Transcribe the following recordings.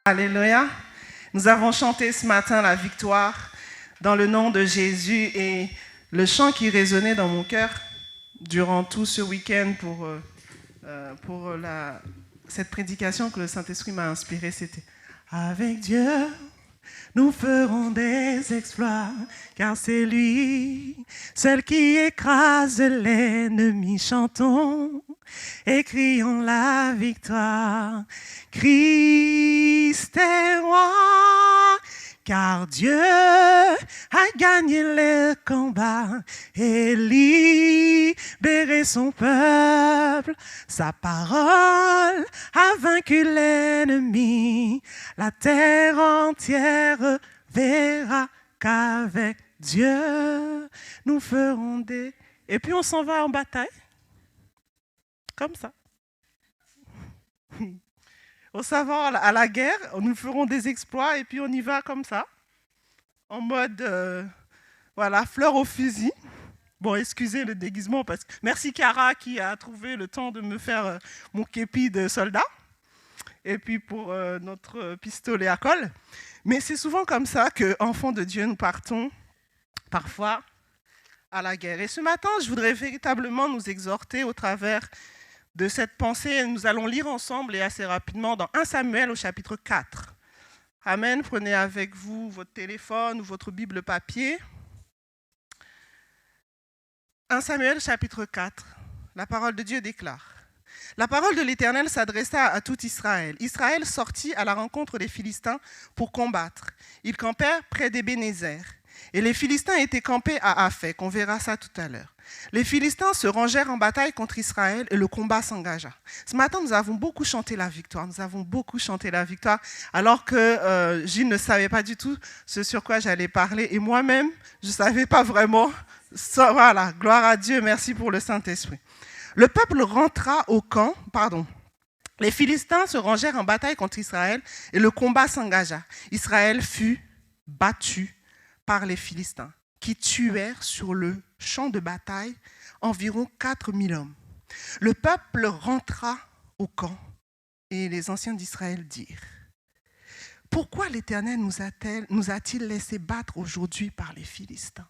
Alléluia. Nous avons chanté ce matin la victoire dans le nom de Jésus et le chant qui résonnait dans mon cœur durant tout ce week-end pour cette prédication que le Saint-Esprit m'a inspirée, c'était « Avec Dieu, nous ferons des exploits, car c'est lui, seul qui écrase l'ennemi. Chantons et crions la victoire. Christ est roi, car Dieu a gagné le combat et libéré son peuple. Sa parole a vaincu l'ennemi. La terre entière verra qu'avec Dieu, nous ferons des... Et puis on s'en va en bataille. Comme ça. On s'en va à la guerre, nous ferons des exploits et puis on y va comme ça. En mode, fleur au fusil. Bon, excusez le déguisement, parce que merci Cara qui a trouvé le temps de me faire mon képi de soldat. Et puis pour notre pistolet à colle. Mais c'est souvent comme ça qu'enfants de Dieu, nous partons parfois à la guerre. Et ce matin, je voudrais véritablement nous exhorter au travers de cette pensée. Nous allons lire ensemble et assez rapidement dans 1 Samuel au chapitre 4. Amen. Prenez avec vous votre téléphone ou votre Bible papier. 1 Samuel chapitre 4. La parole de Dieu déclare. La parole de l'Éternel s'adressa à tout Israël. Israël sortit à la rencontre des Philistins pour combattre. Ils campèrent près d'Ébénézer. Et les Philistins étaient campés à Aphek. On verra ça tout à l'heure. Les Philistins se rangèrent en bataille contre Israël et le combat s'engagea. Ce matin, nous avons beaucoup chanté la victoire. Alors que Gilles ne savait pas du tout ce sur quoi j'allais parler. Et moi-même, je ne savais pas vraiment. Voilà, gloire à Dieu, merci pour le Saint-Esprit. Le peuple rentra au camp, Les Philistins se rangèrent en bataille contre Israël et le combat s'engagea. Israël fut battu par les Philistins, qui tuèrent sur le champ de bataille environ 4000 hommes. Le peuple rentra au camp et les anciens d'Israël dirent : « Pourquoi l'Éternel nous a-t-il laissé battre aujourd'hui par les Philistins ?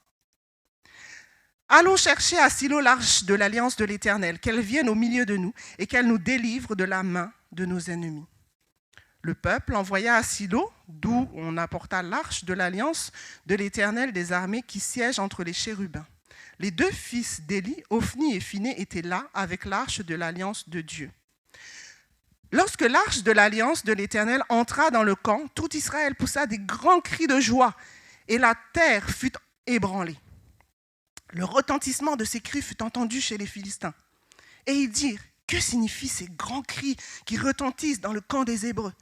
Allons chercher à Silo l'arche de l'alliance de l'Éternel, qu'elle vienne au milieu de nous et qu'elle nous délivre de la main de nos ennemis. » Le peuple envoya à Silo, d'où on apporta l'arche de l'alliance de l'Éternel des armées qui siège entre les chérubins. Les deux fils d'Éli, Ophni et Phiné, étaient là avec l'arche de l'alliance de Dieu. Lorsque l'arche de l'alliance de l'Éternel entra dans le camp, tout Israël poussa des grands cris de joie et la terre fut ébranlée. Le retentissement de ces cris fut entendu chez les Philistins. Et ils dirent : « Que signifient ces grands cris qui retentissent dans le camp des Hébreux ?»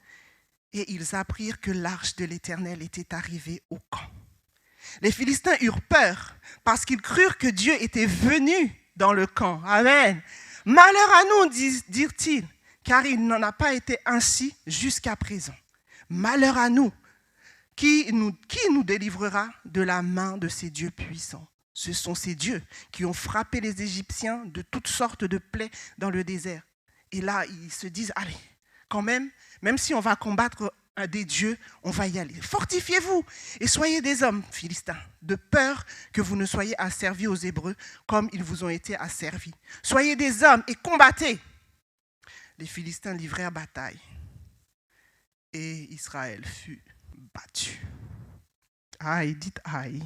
Et ils apprirent que l'arche de l'Éternel était arrivée au camp. Les Philistins eurent peur parce qu'ils crurent que Dieu était venu dans le camp. Amen. « Malheur à nous, dirent-ils, car il n'en a pas été ainsi jusqu'à présent. Malheur à nous, qui nous délivrera de la main de ces dieux puissants ? Ce sont ces dieux qui ont frappé les Égyptiens de toutes sortes de plaies dans le désert. » Et là, ils se disent, allez, quand même si on va combattre des dieux, on va y aller. Fortifiez-vous et soyez des hommes, Philistins, de peur que vous ne soyez asservis aux Hébreux comme ils vous ont été asservis. Soyez des hommes et combattez. Les Philistins livrèrent bataille et Israël fut battu. Aïe, dites aïe.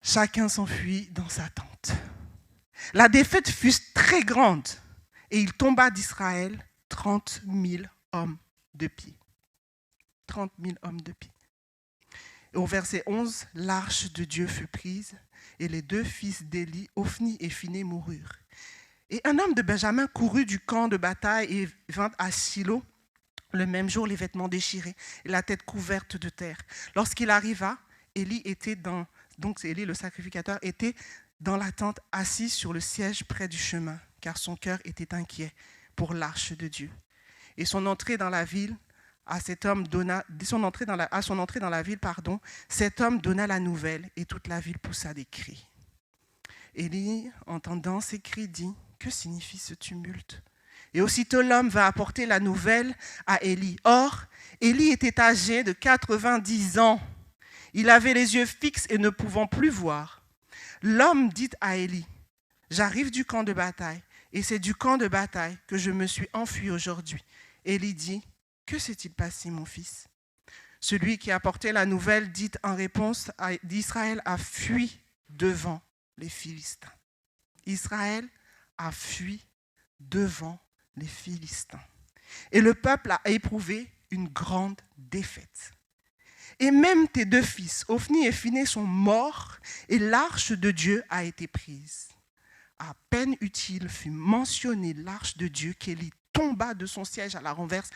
Chacun s'enfuit dans sa tente. La défaite fut très grande et il tomba d'Israël 30 000 hommes de pied. 30 000 hommes de pied. Et au verset 11, l'arche de Dieu fut prise et les deux fils d'Éli, Ophni et Phiné, moururent. Et un homme de Benjamin courut du camp de bataille et vint à Silo le même jour, les vêtements déchirés et la tête couverte de terre. Lorsqu'il arriva, Éli le sacrificateur, était dans la tente, assis sur le siège près du chemin, car son cœur était inquiet pour l'arche de Dieu. Et son entrée dans la ville, cet homme donna la nouvelle et toute la ville poussa des cris. Élie, entendant ces cris, dit : « Que signifie ce tumulte ? Et aussitôt l'homme va apporter la nouvelle à Élie. Or, Élie était âgé de 90 ans. Il avait les yeux fixes et ne pouvant plus voir. L'homme dit à Élie, « J'arrive du camp de bataille, et c'est du camp de bataille que je me suis enfui aujourd'hui. » Élie dit, « Que s'est-il passé, mon fils ?» Celui qui apportait la nouvelle dit en réponse d'Israël a fui devant les Philistins. Israël a fui devant les Philistins. Et le peuple a éprouvé une grande défaite. Et même tes 2 fils, Ophni et Phiné, sont morts et l'arche de Dieu a été prise. À peine utile fut mentionné l'arche de Dieu qu'Élie tomba de son siège à la renverse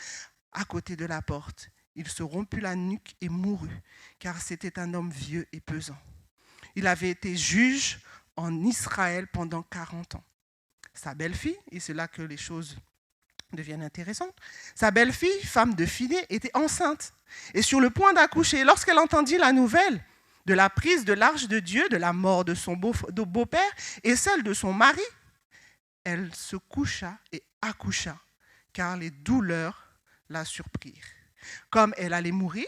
à côté de la porte. Il se romput la nuque et mourut, car c'était un homme vieux et pesant. Il avait été juge en Israël pendant 40 ans. Sa belle-fille, et c'est là que les choses deviennent intéressantes, sa belle-fille, femme de Phiné, était enceinte et sur le point d'accoucher. Lorsqu'elle entendit la nouvelle de la prise de l'arche de Dieu, de la mort de son beau-père et celle de son mari, elle se coucha et accoucha, car les douleurs la surprirent. Comme elle allait mourir,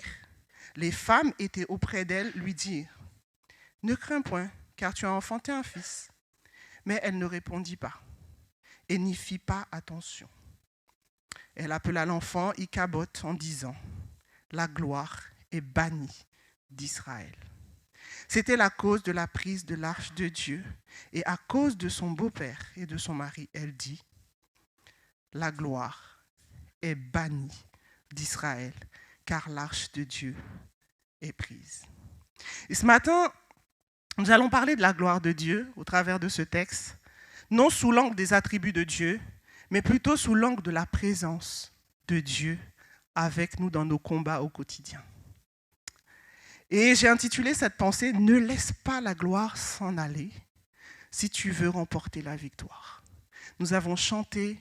les femmes étaient auprès d'elle lui dirent « Ne crains point, car tu as enfanté un fils. » Mais elle ne répondit pas et n'y fit pas attention. Elle appela l'enfant Ichabod en disant « La gloire est bannie d'Israël. » C'était la cause de la prise de l'arche de Dieu et à cause de son beau-père et de son mari, elle dit « La gloire est bannie d'Israël, car l'arche de Dieu est prise. » Et ce matin, nous allons parler de la gloire de Dieu au travers de ce texte, non sous l'angle des attributs de Dieu, mais plutôt sous l'angle de la présence de Dieu avec nous dans nos combats au quotidien. Et j'ai intitulé cette pensée « Ne laisse pas la gloire s'en aller si tu veux remporter la victoire ». Nous avons chanté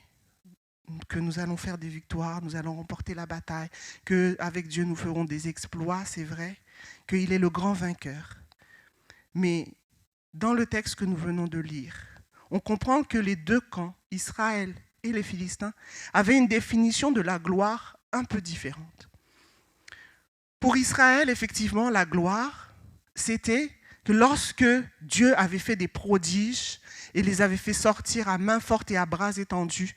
que nous allons faire des victoires, nous allons remporter la bataille, qu'avec Dieu nous ferons des exploits, c'est vrai, qu'il est le grand vainqueur. Mais dans le texte que nous venons de lire, on comprend que les 2 camps, Israël et les Philistins, avaient une définition de la gloire un peu différente. Pour Israël, effectivement, la gloire, c'était que lorsque Dieu avait fait des prodiges et les avait fait sortir à main forte et à bras étendus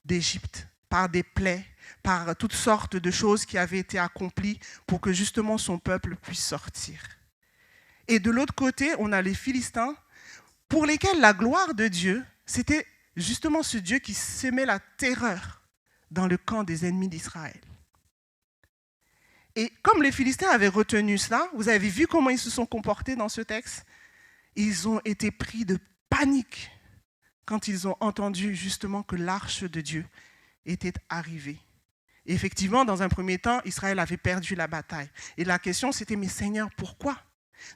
d'Égypte, par des plaies, par toutes sortes de choses qui avaient été accomplies pour que justement son peuple puisse sortir. Et de l'autre côté, on a les Philistins, pour lesquels la gloire de Dieu, c'était justement ce Dieu qui sémait la terreur dans le camp des ennemis d'Israël. Et comme les Philistins avaient retenu cela, vous avez vu comment ils se sont comportés dans ce texte? Ils ont été pris de panique quand ils ont entendu justement que l'arche de Dieu était arrivée. Et effectivement, dans un premier temps, Israël avait perdu la bataille. Et la question, c'était, mais Seigneur, pourquoi?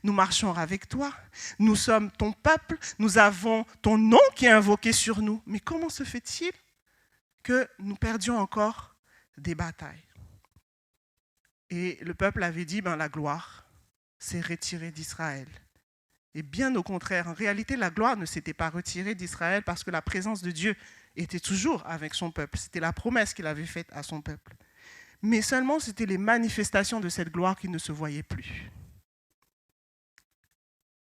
Nous marchons avec toi, nous sommes ton peuple, nous avons ton nom qui est invoqué sur nous. Mais comment se fait-il que nous perdions encore des batailles? Et le peuple avait dit, la gloire s'est retirée d'Israël. Et bien au contraire, en réalité, la gloire ne s'était pas retirée d'Israël parce que la présence de Dieu était toujours avec son peuple. C'était la promesse qu'il avait faite à son peuple. Mais seulement, c'était les manifestations de cette gloire qui ne se voyaient plus.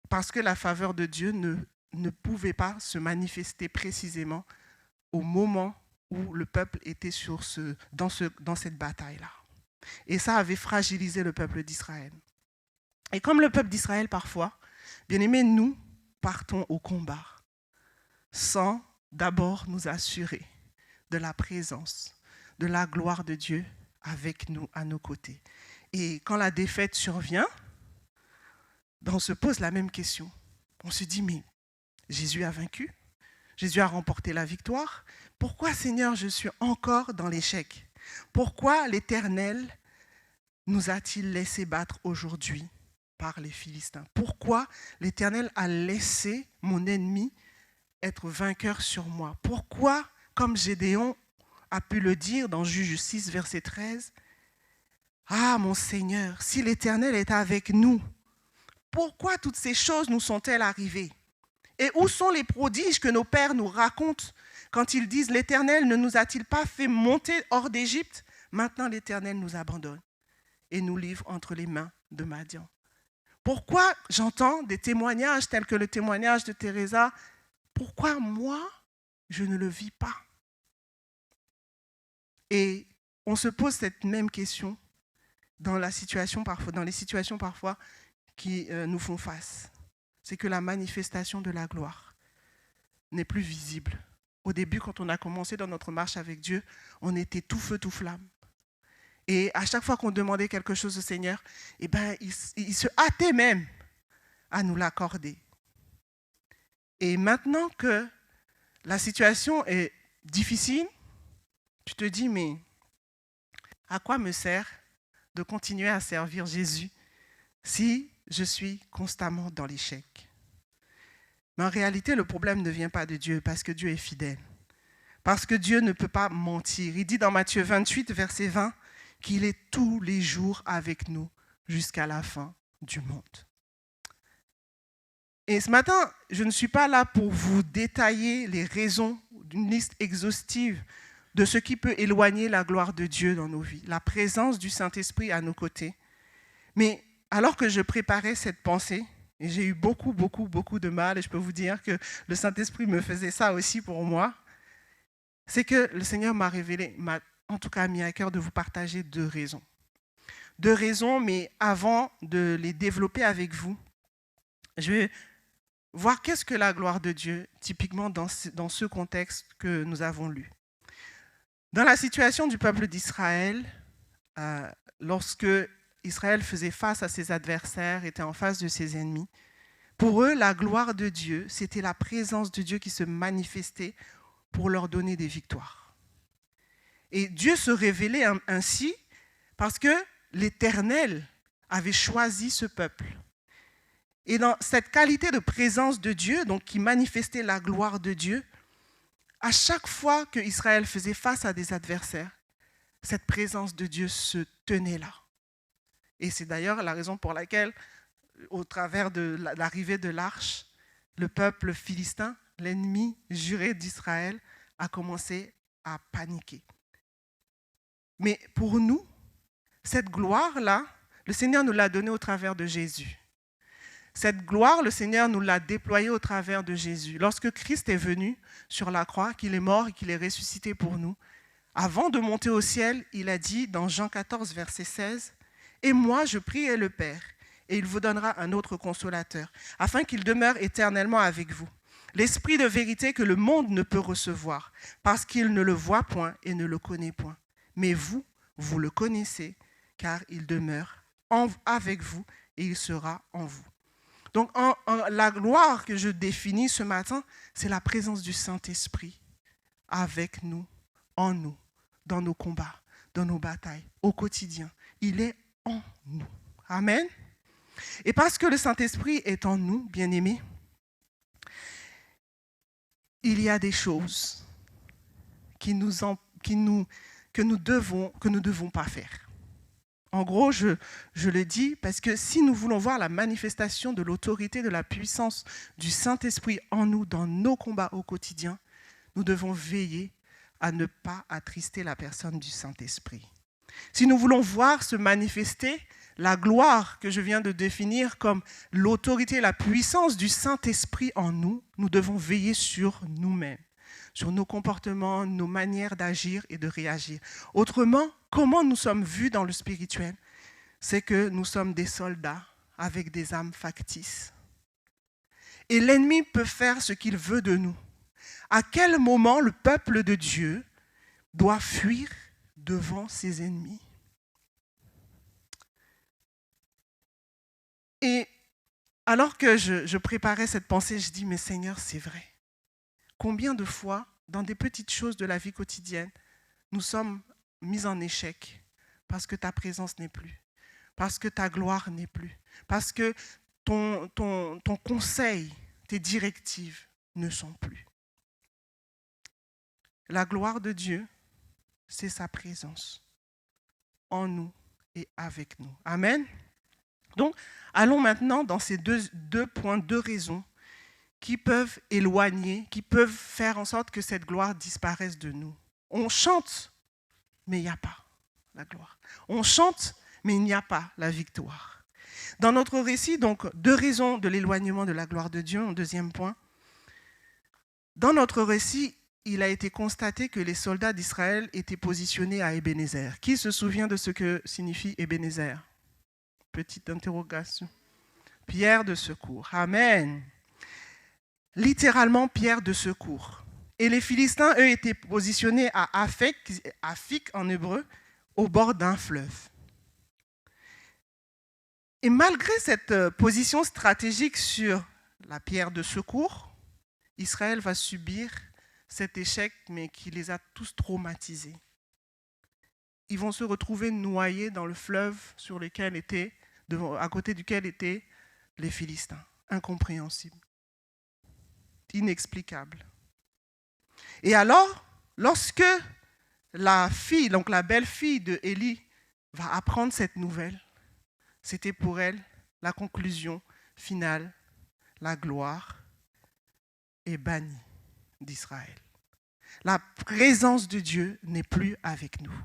Parce que la faveur de Dieu ne pouvait pas se manifester précisément au moment où le peuple était dans cette bataille-là. Et ça avait fragilisé le peuple d'Israël. Et comme le peuple d'Israël parfois, bien-aimés, nous partons au combat sans d'abord nous assurer de la présence, de la gloire de Dieu avec nous, à nos côtés. Et quand la défaite survient, on se pose la même question. On se dit, mais Jésus a vaincu, Jésus a remporté la victoire. Pourquoi, Seigneur, je suis encore dans l'échec? Pourquoi l'Éternel nous a-t-il laissé battre aujourd'hui par les Philistins? Pourquoi l'Éternel a laissé mon ennemi être vainqueur sur moi? Pourquoi, comme Gédéon a pu le dire dans Juge 6, verset 13, « Ah, mon Seigneur, si l'Éternel est avec nous, pourquoi toutes ces choses nous sont-elles arrivées? Et où sont les prodiges que nos pères nous racontent quand ils disent « L'Éternel ne nous a-t-il pas fait monter hors d'Égypte ?» Maintenant, l'Éternel nous abandonne et nous livre entre les mains de Madian. Pourquoi j'entends des témoignages tels que le témoignage de Teresa? Pourquoi moi, je ne le vis pas? Et on se pose cette même question dans les situations parfois qui nous font face. C'est que la manifestation de la gloire n'est plus visible. Au début, quand on a commencé dans notre marche avec Dieu, on était tout feu, tout flamme. Et à chaque fois qu'on demandait quelque chose au Seigneur, il se hâtait même à nous l'accorder. Et maintenant que la situation est difficile, tu te dis, mais à quoi me sert de continuer à servir Jésus si je suis constamment dans l'échec? Mais en réalité, le problème ne vient pas de Dieu, parce que Dieu est fidèle. Parce que Dieu ne peut pas mentir. Il dit dans Matthieu 28, verset 20, qu'il est tous les jours avec nous jusqu'à la fin du monde. Et ce matin, je ne suis pas là pour vous détailler les raisons d'une liste exhaustive de ce qui peut éloigner la gloire de Dieu dans nos vies, la présence du Saint-Esprit à nos côtés. Mais alors que je préparais cette pensée, et j'ai eu beaucoup de mal, et je peux vous dire que le Saint-Esprit me faisait ça aussi pour moi, c'est que le Seigneur m'a révélé, en tout cas mis à cœur de vous partager deux raisons. Deux raisons, mais avant de les développer avec vous, je vais voir qu'est-ce que la gloire de Dieu, typiquement dans ce contexte que nous avons lu. Dans la situation du peuple d'Israël, lorsque Israël faisait face à ses adversaires, était en face de ses ennemis, pour eux, la gloire de Dieu, c'était la présence de Dieu qui se manifestait pour leur donner des victoires. Et Dieu se révélait ainsi parce que l'Éternel avait choisi ce peuple. Et dans cette qualité de présence de Dieu, donc qui manifestait la gloire de Dieu, à chaque fois que Israël faisait face à des adversaires, cette présence de Dieu se tenait là. Et c'est d'ailleurs la raison pour laquelle, au travers de l'arrivée de l'arche, le peuple philistin, l'ennemi juré d'Israël, a commencé à paniquer. Mais pour nous, cette gloire-là, le Seigneur nous l'a donnée au travers de Jésus. Cette gloire, le Seigneur nous l'a déployée au travers de Jésus. Lorsque Christ est venu sur la croix, qu'il est mort et qu'il est ressuscité pour nous, avant de monter au ciel, il a dit dans Jean 14, verset 16, « Et moi, je prierai le Père, et il vous donnera un autre consolateur, afin qu'il demeure éternellement avec vous. L'Esprit de vérité que le monde ne peut recevoir, parce qu'il ne le voit point et ne le connaît point. Mais vous, vous le connaissez, car il demeure avec vous et il sera en vous. » Donc, la gloire que je définis ce matin, c'est la présence du Saint-Esprit avec nous, en nous, dans nos combats, dans nos batailles, au quotidien. Il est en nous. Amen. Et parce que le Saint-Esprit est en nous, bien-aimés, il y a des choses que nous ne devons pas faire. En gros, je le dis parce que si nous voulons voir la manifestation de l'autorité, de la puissance du Saint-Esprit en nous, dans nos combats au quotidien, nous devons veiller à ne pas attrister la personne du Saint-Esprit. Si nous voulons voir se manifester la gloire que je viens de définir comme l'autorité, la puissance du Saint-Esprit en nous, nous devons veiller sur nous-mêmes, sur nos comportements, nos manières d'agir et de réagir. Autrement, comment nous sommes vus dans le spirituel? C'est que nous sommes des soldats avec des armes factices. Et l'ennemi peut faire ce qu'il veut de nous. À quel moment le peuple de Dieu doit fuir devant ses ennemis? Et alors que je préparais cette pensée, je dis, mais Seigneur, c'est vrai. Combien de fois, dans des petites choses de la vie quotidienne, nous sommes mis en échec parce que ta présence n'est plus, parce que ta gloire n'est plus, parce que ton conseil, tes directives ne sont plus. La gloire de Dieu, c'est sa présence en nous et avec nous. Amen. Donc, allons maintenant dans ces deux points, deux raisons qui peuvent éloigner, qui peuvent faire en sorte que cette gloire disparaisse de nous. On chante, mais il n'y a pas la gloire. On chante, mais il n'y a pas la victoire. Dans notre récit, donc, 2 raisons de l'éloignement de la gloire de Dieu, en deuxième point. Dans notre récit, il a été constaté que les soldats d'Israël étaient positionnés à Ébenezer. Qui se souvient de ce que signifie Ébenezer? Petite interrogation. Pierre de secours. Amen. Littéralement, pierre de secours. Et les Philistins, eux, étaient positionnés à Aphik en hébreu, au bord d'un fleuve. Et malgré cette position stratégique sur la pierre de secours, Israël va subir cet échec, mais qui les a tous traumatisés. Ils vont se retrouver noyés dans le fleuve à côté duquel étaient les Philistins. Incompréhensible. Inexplicable. Et alors, lorsque la fille, donc la belle-fille de Élie, va apprendre cette nouvelle, c'était pour elle la conclusion finale. La gloire est bannie d'Israël. La présence de Dieu n'est plus avec nous.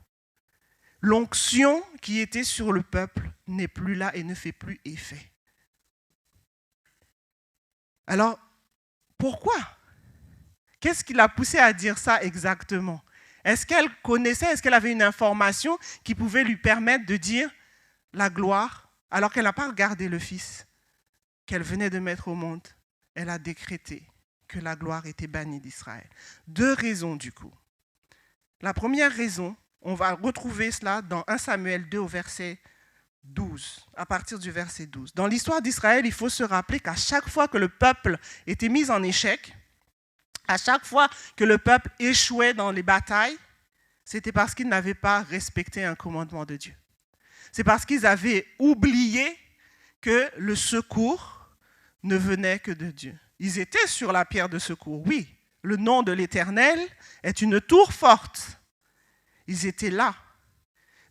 L'onction qui était sur le peuple n'est plus là et ne fait plus effet. Alors, pourquoi? Qu'est-ce qui l'a poussée à dire ça exactement? Est-ce qu'elle connaissait, est-ce qu'elle avait une information qui pouvait lui permettre de dire la gloire, alors qu'elle n'a pas regardé le Fils qu'elle venait de mettre au monde? Elle a décrété que la gloire était bannie d'Israël. 2 raisons du coup. La première raison, on va retrouver cela dans 1 Samuel 2 au verset 12, à partir du verset 12. Dans l'histoire d'Israël, il faut se rappeler qu'à chaque fois que le peuple était mis en échec, à chaque fois que le peuple échouait dans les batailles, c'était parce qu'ils n'avaient pas respecté un commandement de Dieu. C'est parce qu'ils avaient oublié que le secours ne venait que de Dieu. Ils étaient sur la pierre de secours, oui. Le nom de l'Éternel est une tour forte. Ils étaient là,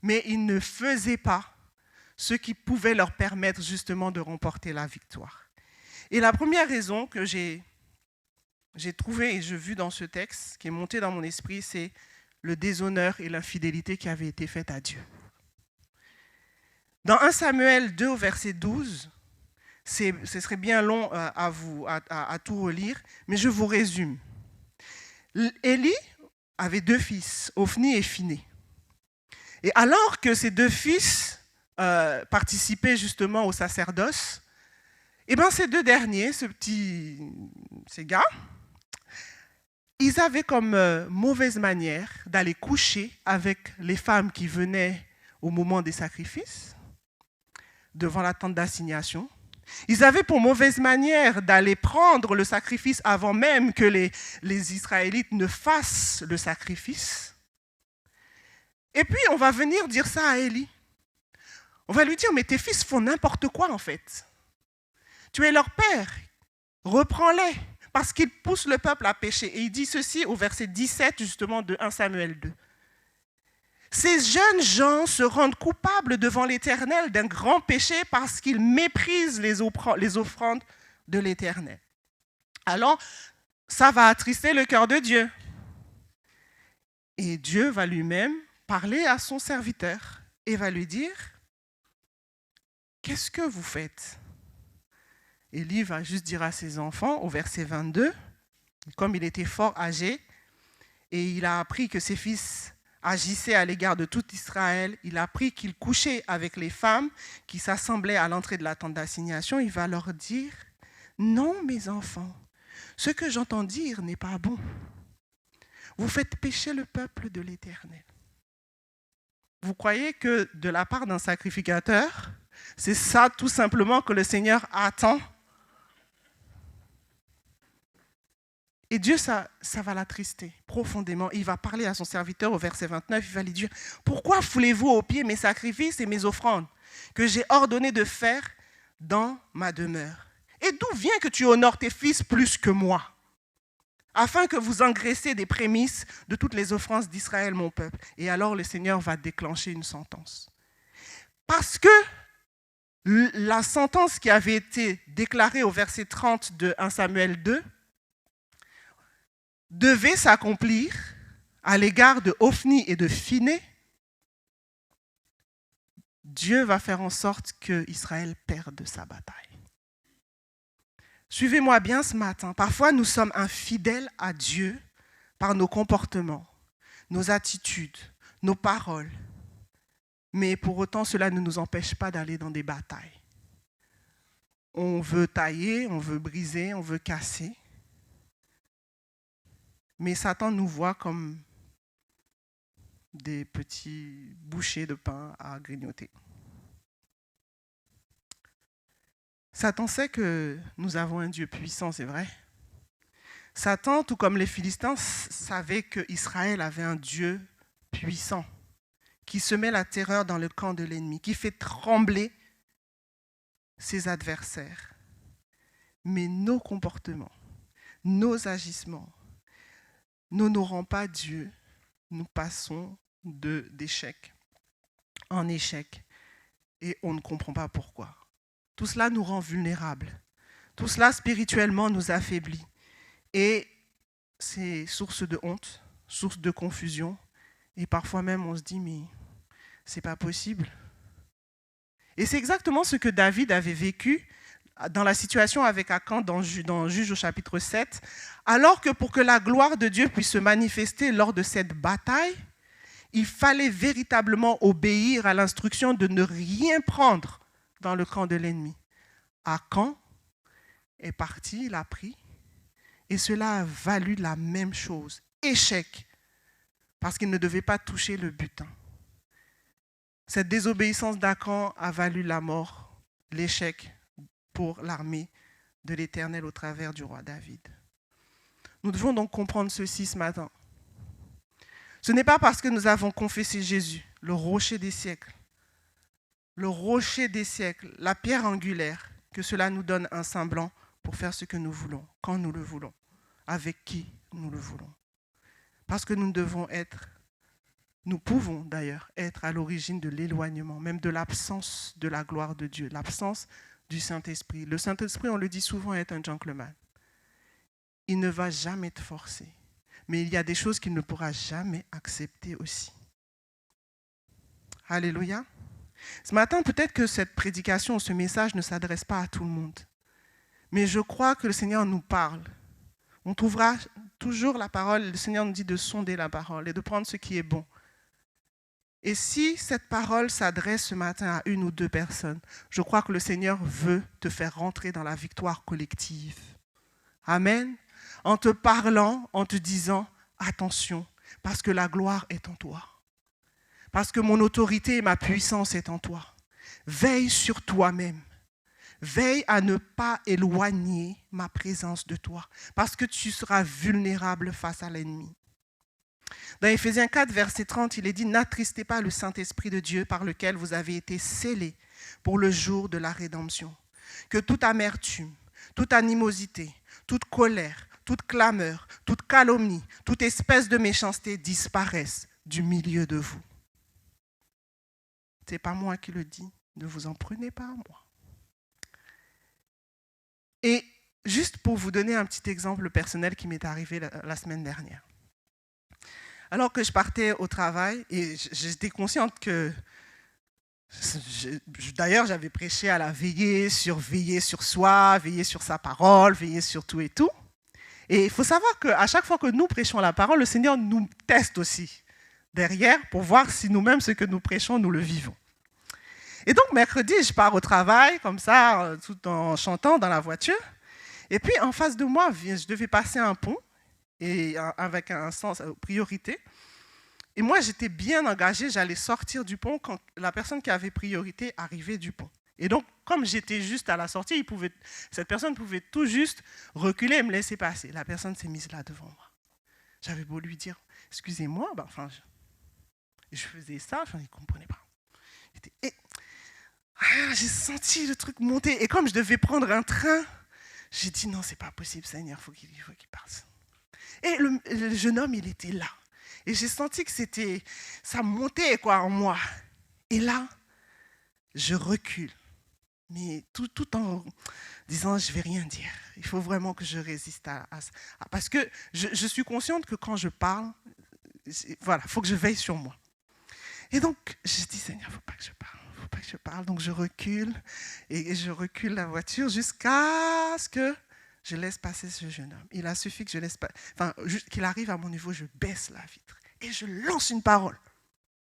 mais ils ne faisaient pas ce qui pouvait leur permettre justement de remporter la victoire. Et la première raison que j'ai trouvée et j'ai vue dans ce texte, qui est montée dans mon esprit, c'est le déshonneur et l'infidélité qui avaient été faite à Dieu. Dans 1 Samuel 2 au verset 12, ce serait bien long à tout relire, mais je vous résume. Élie avait 2 fils, Ophni et Phiné. Et alors que ces 2 fils participaient justement au sacerdoce, et bien ces 2 derniers, ces gars, ils avaient comme mauvaise manière d'aller coucher avec les femmes qui venaient au moment des sacrifices, devant la tente d'assignation. Ils avaient pour mauvaise manière d'aller prendre le sacrifice avant même que les Israélites ne fassent le sacrifice. Et puis, on va venir dire ça à Élie. On va lui dire, mais tes fils font n'importe quoi en fait. Tu es leur père, reprends-les, parce qu'ils poussent le peuple à pécher. Et il dit ceci au verset 17 justement de 1 Samuel 2. Ces jeunes gens se rendent coupables devant l'Éternel d'un grand péché parce qu'ils méprisent les offrandes de l'Éternel. Alors, ça va attrister le cœur de Dieu. Et Dieu va lui-même parler à son serviteur et va lui dire, qu'est-ce que vous faites? Élie va juste dire à ses enfants, au verset 22, comme il était fort âgé, et il a appris que ses fils agissait à l'égard de tout Israël, il a appris qu'il couchait avec les femmes qui s'assemblaient à l'entrée de la tente d'assignation, il va leur dire, non mes enfants, ce que j'entends dire n'est pas bon. Vous faites pécher le peuple de l'Éternel. Vous croyez que de la part d'un sacrificateur, c'est ça tout simplement que le Seigneur attend? Et Dieu, ça va l'attrister profondément. Il va parler à son serviteur au verset 29, il va lui dire, pourquoi foulez-vous aux pieds mes sacrifices et mes offrandes que j'ai ordonné de faire dans ma demeure? Et d'où vient que tu honores tes fils plus que moi, afin que vous engraissiez des prémices de toutes les offranses d'Israël, mon peuple? Et alors le Seigneur va déclencher une sentence. Parce que La sentence qui avait été déclarée au verset 30 de 1 Samuel 2 devait s'accomplir à l'égard de Ophni et de Phiné. Dieu va faire en sorte qu'Israël perde sa bataille. Suivez-moi bien ce matin. Parfois, nous sommes infidèles à Dieu par nos comportements, nos attitudes, nos paroles. Mais pour autant, cela ne nous empêche pas d'aller dans des batailles. On veut tailler, on veut briser, on veut casser. Mais Satan nous voit comme des petits bouchées de pain à grignoter. Satan sait que nous avons un Dieu puissant, c'est vrai. Satan, tout comme les Philistins, savait qu'Israël avait un Dieu puissant, qui semet la terreur dans le camp de l'ennemi, qui fait trembler ses adversaires. Mais nos comportements, nos agissements n'honorant pas Dieu, nous passons d'échec en échec et on ne comprend pas pourquoi. Tout cela nous rend vulnérables. Tout cela spirituellement nous affaiblit. Et c'est source de honte, source de confusion. Et parfois même on se dit mais c'est pas possible. Et c'est exactement ce que David avait vécu dans la situation avec Akan dans Juge au chapitre 7, alors que pour que la gloire de Dieu puisse se manifester lors de cette bataille, il fallait véritablement obéir à l'instruction de ne rien prendre dans le camp de l'ennemi. Akan est parti, il a pris, et cela a valu la même chose, échec, parce qu'il ne devait pas toucher le butin. Cette désobéissance d'Akan a valu la mort, l'échec pour l'armée de l'Éternel au travers du roi David. Nous devons donc comprendre ceci ce matin. Ce n'est pas parce que nous avons confessé Jésus, le rocher des siècles, la pierre angulaire, que cela nous donne un semblant pour faire ce que nous voulons, quand nous le voulons, avec qui nous le voulons. Parce que nous pouvons d'ailleurs être à l'origine de l'éloignement, même de l'absence de la gloire de Dieu, l'absence du Saint-Esprit. Le Saint-Esprit, on le dit souvent, est un gentleman. Il ne va jamais te forcer, mais il y a des choses qu'il ne pourra jamais accepter aussi. Alléluia. Ce matin, peut-être que cette prédication, ce message ne s'adresse pas à tout le monde, mais je crois que le Seigneur nous parle. On trouvera toujours la parole, le Seigneur nous dit de sonder la parole et de prendre ce qui est bon. Et si cette parole s'adresse ce matin à une ou deux personnes, je crois que le Seigneur veut te faire rentrer dans la victoire collective. Amen. En te parlant, en te disant, attention, parce que la gloire est en toi. Parce que mon autorité et ma puissance est en toi. Veille sur toi-même. Veille à ne pas éloigner ma présence de toi, parce que tu seras vulnérable face à l'ennemi. Dans Éphésiens 4, verset 30, il est dit « N'attristez pas le Saint-Esprit de Dieu par lequel vous avez été scellés pour le jour de la rédemption. Que toute amertume, toute animosité, toute colère, toute clameur, toute calomnie, toute espèce de méchanceté disparaissent du milieu de vous. » Ce n'est pas moi qui le dis, ne vous en prenez pas à moi. Et juste pour vous donner un petit exemple personnel qui m'est arrivé la semaine dernière. Alors que je partais au travail, et j'étais consciente que, d'ailleurs j'avais prêché à la veiller sur soi, veiller sur sa parole, veiller sur tout et tout. Et il faut savoir qu'à chaque fois que nous prêchons la parole, le Seigneur nous teste aussi derrière pour voir si nous-mêmes ce que nous prêchons, nous le vivons. Et donc mercredi, je pars au travail comme ça, tout en chantant dans la voiture. Et puis en face de moi, je devais passer un pont et avec un sens priorité. Et moi, j'étais bien engagée, j'allais sortir du pont quand la personne qui avait priorité arrivait du pont. Et donc, comme j'étais juste à la sortie, cette personne pouvait tout juste reculer et me laisser passer. La personne s'est mise là devant moi. J'avais beau lui dire, excusez-moi, je faisais ça, je ne comprenais pas. J'ai senti le truc monter. Et comme je devais prendre un train, j'ai dit, non, c'est pas possible, Seigneur, il faut qu'il passe. Et le jeune homme, il était là. Et j'ai senti que ça montait en moi. Et là, je recule. mais tout en disant je ne vais rien dire. Il faut vraiment que je résiste à ça. Parce que je suis consciente que quand je parle, voilà, il faut que je veille sur moi. Et donc, je dis, Seigneur, il ne faut pas que je parle. Il ne faut pas que je parle. Donc, je recule et je recule la voiture jusqu'à ce que je laisse passer ce jeune homme. Il a suffi que je laisse qu'il arrive à mon niveau, je baisse la vitre et je lance une parole.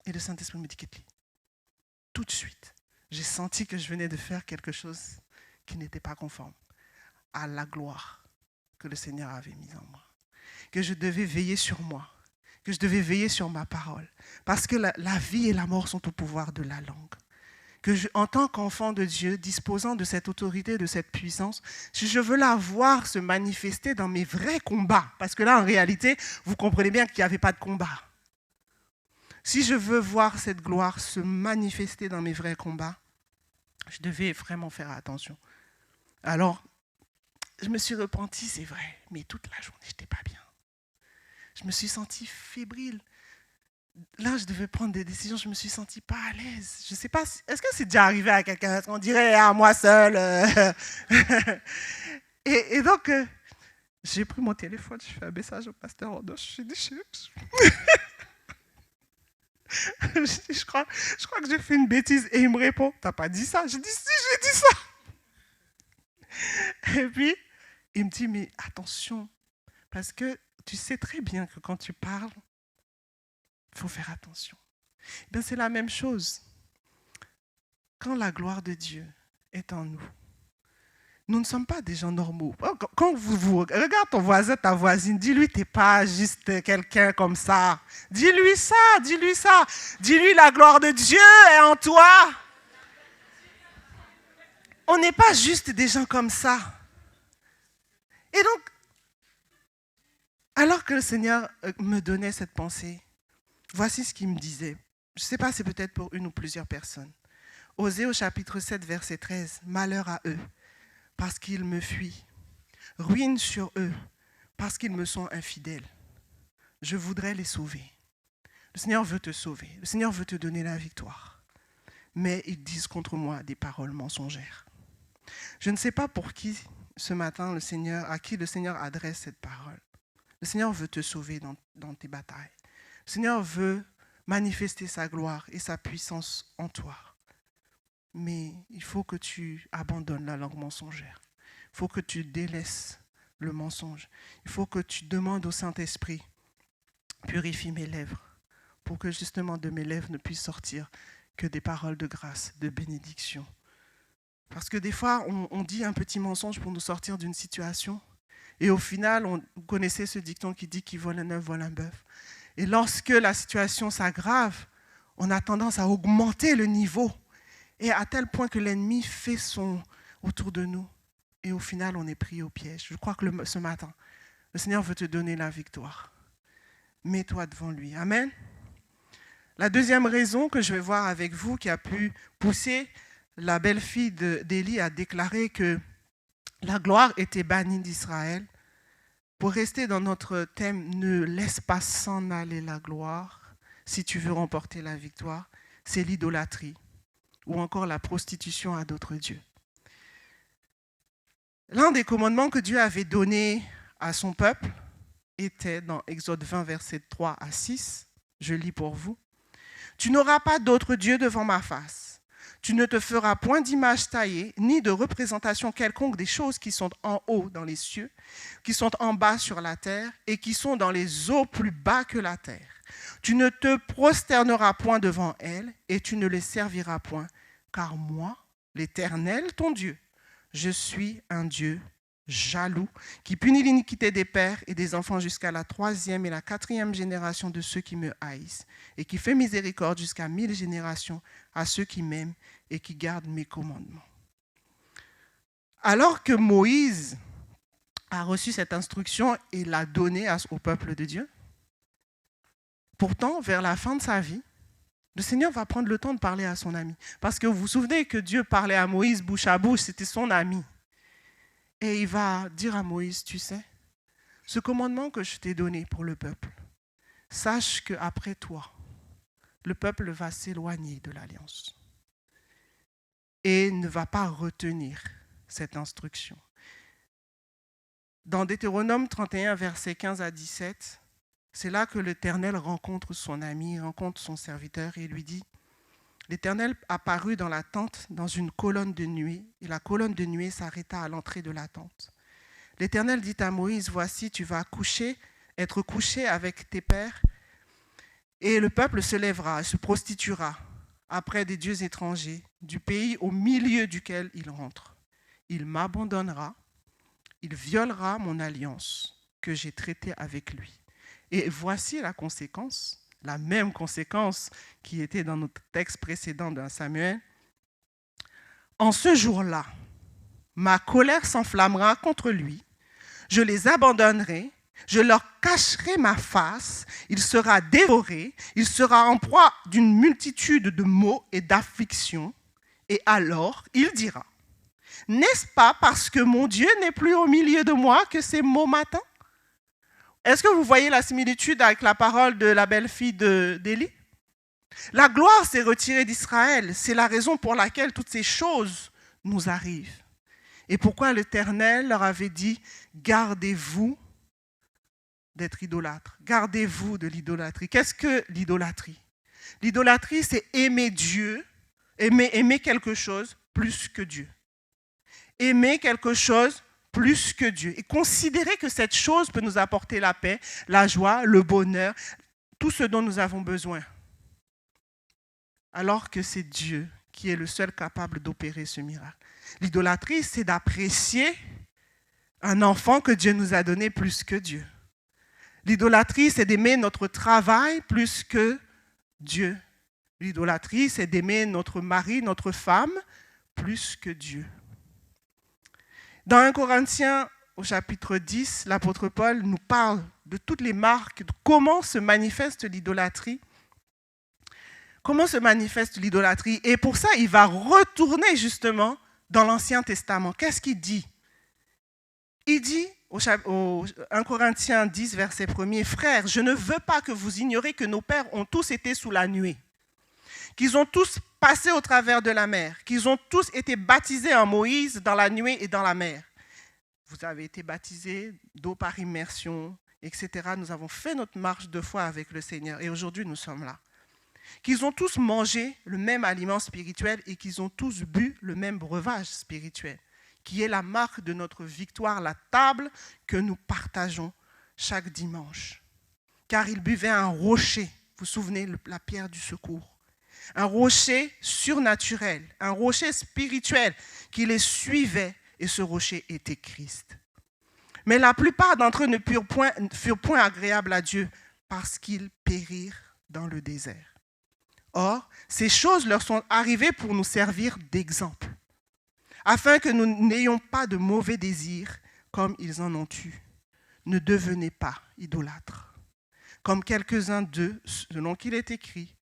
Et le Saint-Esprit me dit, Ketli, tout de suite, j'ai senti que je venais de faire quelque chose qui n'était pas conforme à la gloire que le Seigneur avait mise en moi. Que je devais veiller sur moi, que je devais veiller sur ma parole. Parce que la vie et la mort sont au pouvoir de la langue. Que en tant qu'enfant de Dieu, disposant de cette autorité, de cette puissance, si je veux la voir se manifester dans mes vrais combats, parce que là, en réalité, vous comprenez bien qu'il n'y avait pas de combat. Si je veux voir cette gloire se manifester dans mes vrais combats, je devais vraiment faire attention. Alors, je me suis repentie, c'est vrai, mais toute la journée, je n'étais pas bien. Je me suis sentie fébrile. Là, je devais prendre des décisions, je me suis sentie pas à l'aise. Je ne sais pas, est-ce que c'est déjà arrivé à quelqu'un? On dirait à moi seule. Et donc, j'ai pris mon téléphone, je fais un message au pasteur Ordos. Je dis, je crois que j'ai fait une bêtise. Et il me répond, t'as pas dit ça? Je dis, si, j'ai dit ça. Et puis, il me dit, mais attention, parce que tu sais très bien que quand tu parles, il faut faire attention. Bien, c'est la même chose. Quand la gloire de Dieu est en nous, nous ne sommes pas des gens normaux. Quand vous regarde ton voisin, ta voisine, dis-lui, tu n'es pas juste quelqu'un comme ça. Dis-lui ça, dis-lui ça. Dis-lui, la gloire de Dieu est en toi. On n'est pas juste des gens comme ça. Et donc, alors que le Seigneur me donnait cette pensée, voici ce qu'il me disait. Je ne sais pas, c'est peut-être pour une ou plusieurs personnes. Osée au chapitre 7, verset 13. Malheur à eux, parce qu'ils me fuient. Ruine sur eux, parce qu'ils me sont infidèles. Je voudrais les sauver. Le Seigneur veut te sauver. Le Seigneur veut te donner la victoire. Mais ils disent contre moi des paroles mensongères. Je ne sais pas pour qui ce matin à qui le Seigneur adresse cette parole. Le Seigneur veut te sauver dans tes batailles. Le Seigneur veut manifester sa gloire et sa puissance en toi. Mais il faut que tu abandonnes la langue mensongère. Il faut que tu délaisses le mensonge. Il faut que tu demandes au Saint-Esprit, purifie mes lèvres, pour que justement de mes lèvres ne puissent sortir que des paroles de grâce, de bénédiction. Parce que des fois, on dit un petit mensonge pour nous sortir d'une situation. Et au final, vous connaissez ce dicton qui dit qui vole un œuf, vole un bœuf. Et lorsque la situation s'aggrave, on a tendance à augmenter le niveau. Et à tel point que l'ennemi fait son autour de nous. Et au final, on est pris au piège. Je crois que ce matin, le Seigneur veut te donner la victoire. Mets-toi devant lui. Amen. La deuxième raison que je vais voir avec vous qui a pu pousser la belle-fille d'Élie à déclarer que la gloire était bannie d'Israël. Pour rester dans notre thème, ne laisse pas s'en aller la gloire si tu veux remporter la victoire. C'est l'idolâtrie ou encore la prostitution à d'autres dieux. L'un des commandements que Dieu avait donné à son peuple était dans Exode 20, versets 3 à 6. Je lis pour vous. « Tu n'auras pas d'autre Dieu devant ma face. Tu ne te feras point d'image taillée, ni de représentation quelconque des choses qui sont en haut dans les cieux, qui sont en bas sur la terre et qui sont dans les eaux plus bas que la terre. Tu ne te prosterneras point devant elles et tu ne les serviras point, car moi, l'Éternel, ton Dieu, je suis un Dieu jaloux, qui punit l'iniquité des pères et des enfants jusqu'à la 3e et la 4e génération de ceux qui me haïssent, et qui fait miséricorde jusqu'à 1000 générations à ceux qui m'aiment et qui gardent mes commandements. » Alors que Moïse a reçu cette instruction et l'a donnée au peuple de Dieu, pourtant, vers la fin de sa vie, le Seigneur va prendre le temps de parler à son ami. Parce que vous vous souvenez que Dieu parlait à Moïse bouche à bouche, c'était son ami. Et il va dire à Moïse, tu sais, ce commandement que je t'ai donné pour le peuple, sache qu'après toi, le peuple va s'éloigner de l'alliance. et ne va pas retenir cette instruction. Dans Deutéronome 31, versets 15 à 17, c'est là que l'Éternel rencontre son ami, rencontre son serviteur et lui dit « L'Éternel apparut dans la tente dans une colonne de nuée, et la colonne de nuée s'arrêta à l'entrée de la tente. L'Éternel dit à Moïse, « Voici, tu vas être couché avec tes pères, et le peuple se lèvera et se prostituera après des dieux étrangers du pays au milieu duquel il rentre. Il m'abandonnera, il violera mon alliance que j'ai traitée avec lui. » Et voici la conséquence, la même conséquence qui était dans notre texte précédent de Samuel. « En ce jour-là, ma colère s'enflammera contre lui, je les abandonnerai, je leur cacherai ma face, il sera dévoré, il sera en proie d'une multitude de maux et d'afflictions. Et alors, il dira, n'est-ce pas parce que mon Dieu n'est plus au milieu de moi que ces maux m'attendent ?» Est-ce que vous voyez la similitude avec la parole de la belle-fille d'Élie? La gloire s'est retirée d'Israël. C'est la raison pour laquelle toutes ces choses nous arrivent. Et pourquoi l'Éternel leur avait dit, gardez-vous d'être idolâtres. Gardez-vous de l'idolâtrie. Qu'est-ce que l'idolâtrie? L'idolâtrie, c'est aimer Dieu, aimer quelque chose plus que Dieu. Aimer quelque chose plus que Dieu. Et considérer que cette chose peut nous apporter la paix, la joie, le bonheur, tout ce dont nous avons besoin. Alors que c'est Dieu qui est le seul capable d'opérer ce miracle. L'idolâtrie, c'est d'apprécier un enfant que Dieu nous a donné plus que Dieu. L'idolâtrie, c'est d'aimer notre travail plus que Dieu. L'idolâtrie, c'est d'aimer notre mari, notre femme, plus que Dieu. Dans 1 Corinthiens, au chapitre 10, l'apôtre Paul nous parle de toutes les marques, de comment se manifeste l'idolâtrie. Comment se manifeste l'idolâtrie? Et pour ça, il va retourner justement dans l'Ancien Testament. Qu'est-ce qu'il dit? Il dit, au 1 Corinthiens 10, verset 1er, « Frères, je ne veux pas que vous ignoriez que nos pères ont tous été sous la nuée, qu'ils ont tous passé au travers de la mer, qu'ils ont tous été baptisés en Moïse dans la nuée et dans la mer. Vous avez été baptisés d'eau par immersion, etc. Nous avons fait notre marche de foi avec le Seigneur et aujourd'hui nous sommes là. Qu'ils ont tous mangé le même aliment spirituel et qu'ils ont tous bu le même breuvage spirituel, qui est la marque de notre victoire, la table que nous partageons chaque dimanche. Car ils buvaient un rocher, vous vous souvenez, la pierre du secours. Un rocher surnaturel, un rocher spirituel qui les suivait et ce rocher était Christ. Mais la plupart d'entre eux ne furent point agréables à Dieu parce qu'ils périrent dans le désert. Or, ces choses leur sont arrivées pour nous servir d'exemple, afin que nous n'ayons pas de mauvais désirs comme ils en ont eu. Ne devenez pas idolâtres. Comme quelques-uns d'eux, selon qu'il est écrit,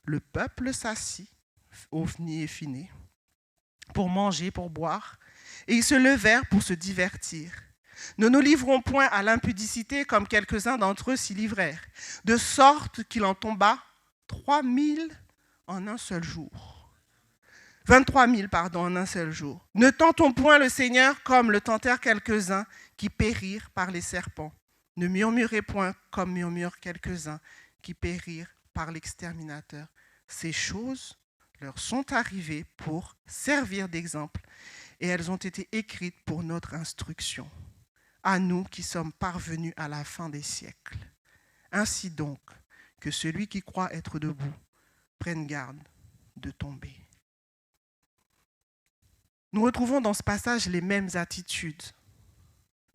le peuple s'assit, Ophni et Phiné, pour manger, pour boire, et ils se levèrent pour se divertir. Ne nous livrons point à l'impudicité comme quelques-uns d'entre eux s'y livrèrent, de sorte qu'il en tomba 3000 en un seul jour. 23 000, en un seul jour. Ne tentons point le Seigneur comme le tentèrent quelques-uns qui périrent par les serpents. Ne murmurez point comme murmurent quelques-uns qui périrent par l'exterminateur. Ces choses leur sont arrivées pour servir d'exemple et elles ont été écrites pour notre instruction, à nous qui sommes parvenus à la fin des siècles. Ainsi donc, que celui qui croit être debout prenne garde de tomber. Nous retrouvons dans ce passage les mêmes attitudes